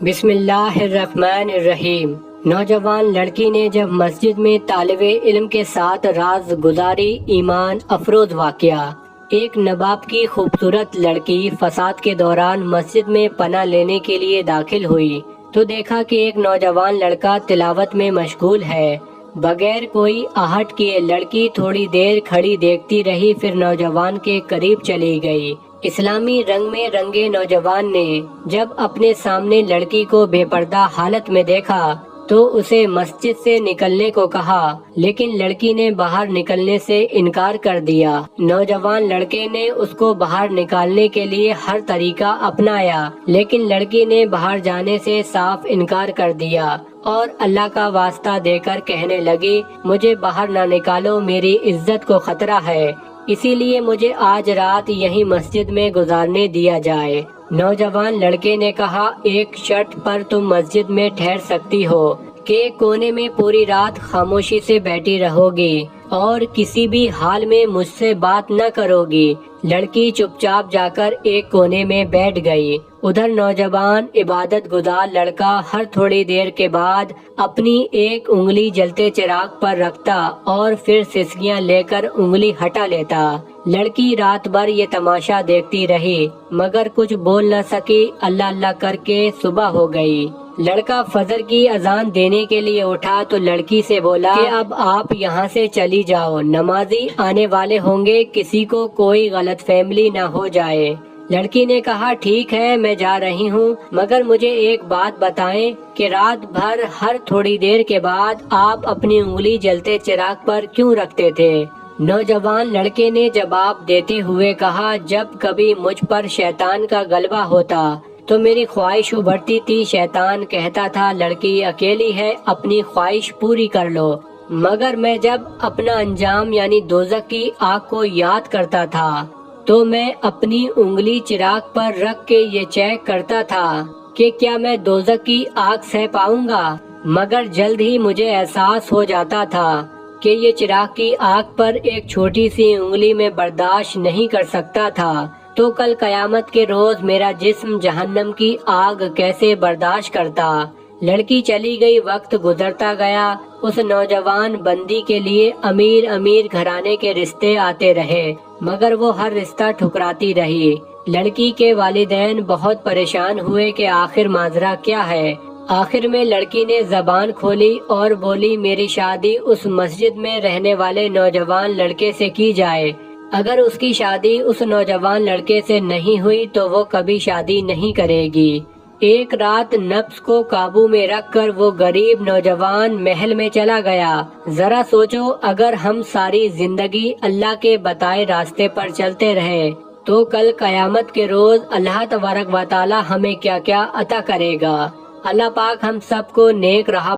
بسم اللہ الرحمن الرحیم۔ نوجوان لڑکی نے جب مسجد میں طالب علم کے ساتھ راز گزاری، ایمان افروز واقعہ۔ ایک نواب کی خوبصورت لڑکی فساد کے دوران مسجد میں پناہ لینے کے لیے داخل ہوئی تو دیکھا کہ ایک نوجوان لڑکا تلاوت میں مشغول ہے۔ بغیر کوئی آہٹ کیے لڑکی تھوڑی دیر کھڑی دیکھتی رہی، پھر نوجوان کے قریب چلی گئی۔ اسلامی رنگ میں رنگے نوجوان نے جب اپنے سامنے لڑکی کو بے پردہ حالت میں دیکھا تو اسے مسجد سے نکلنے کو کہا، لیکن لڑکی نے باہر نکلنے سے انکار کر دیا۔ نوجوان لڑکے نے اس کو باہر نکالنے کے لیے ہر طریقہ اپنایا، لیکن لڑکی نے باہر جانے سے صاف انکار کر دیا اور اللہ کا واسطہ دے کر کہنے لگی، مجھے باہر نہ نکالو، میری عزت کو خطرہ ہے، اسی لیے مجھے آج رات یہی مسجد میں گزارنے دیا جائے۔ نوجوان لڑکے نے کہا، ایک شرط پر تم مسجد میں ٹھہر سکتی ہو کہ کونے میں پوری رات خاموشی سے بیٹھی رہو گی اور کسی بھی حال میں مجھ سے بات نہ کرو گی۔ لڑکی چپ چاپ جا کر ایک کونے میں بیٹھ گئی۔ ادھر نوجوان عبادت گزار لڑکا ہر تھوڑی دیر کے بعد اپنی ایک انگلی جلتے چراغ پر رکھتا اور پھر سسکیاں لے کر انگلی ہٹا لیتا۔ لڑکی رات بھر یہ تماشا دیکھتی رہی مگر کچھ بول نہ سکی۔ اللہ اللہ کر کے صبح ہو گئی۔ لڑکا فجر کی اذان دینے کے لیے اٹھا تو لڑکی سے بولا کہ اب آپ یہاں سے چلی جاؤ، نمازی آنے والے ہوں گے، کسی کو کوئی غلط فہمی نہ ہو جائے۔ لڑکی نے کہا، ٹھیک ہے میں جا رہی ہوں، مگر مجھے ایک بات بتائیں کہ رات بھر ہر تھوڑی دیر کے بعد آپ اپنی انگلی جلتے چراغ پر کیوں رکھتے تھے؟ نوجوان لڑکے نے جواب دیتے ہوئے کہا، جب کبھی مجھ پر شیطان کا غلبہ ہوتا تو میری خواہش ابھرتی تھی، شیطان کہتا تھا لڑکی اکیلی ہے، اپنی خواہش پوری کر لو، مگر میں جب اپنا انجام یعنی دوزخ کی آگ کو یاد کرتا تھا تو میں اپنی انگلی چراغ پر رکھ کے یہ چیک کرتا تھا کہ کیا میں دوزخ کی آگ سہ پاؤں گا، مگر جلد ہی مجھے احساس ہو جاتا تھا کہ یہ چراغ کی آگ پر ایک چھوٹی سی انگلی میں برداشت نہیں کر سکتا تھا، تو کل قیامت کے روز میرا جسم جہنم کی آگ کیسے برداشت کرتا۔ لڑکی چلی گئی، وقت گزرتا گیا۔ اس نوجوان بندی کے لیے امیر گھرانے کے رشتے آتے رہے مگر وہ ہر رشتہ ٹھکراتی رہی۔ لڑکی کے والدین بہت پریشان ہوئے کہ آخر ماجرا کیا ہے۔ آخر میں لڑکی نے زبان کھولی اور بولی، میری شادی اس مسجد میں رہنے والے نوجوان لڑکے سے کی جائے۔ اگر اس کی شادی اس نوجوان لڑکے سے نہیں ہوئی تو وہ کبھی شادی نہیں کرے گی۔ ایک رات نفس کو قابو میں رکھ کر وہ غریب نوجوان محل میں چلا گیا۔ ذرا سوچو، اگر ہم ساری زندگی اللہ کے بتائے راستے پر چلتے رہے تو کل قیامت کے روز اللہ تبارک و تعالی ہمیں کیا کیا عطا کرے گا۔ اللہ پاک ہم سب کو نیک راہ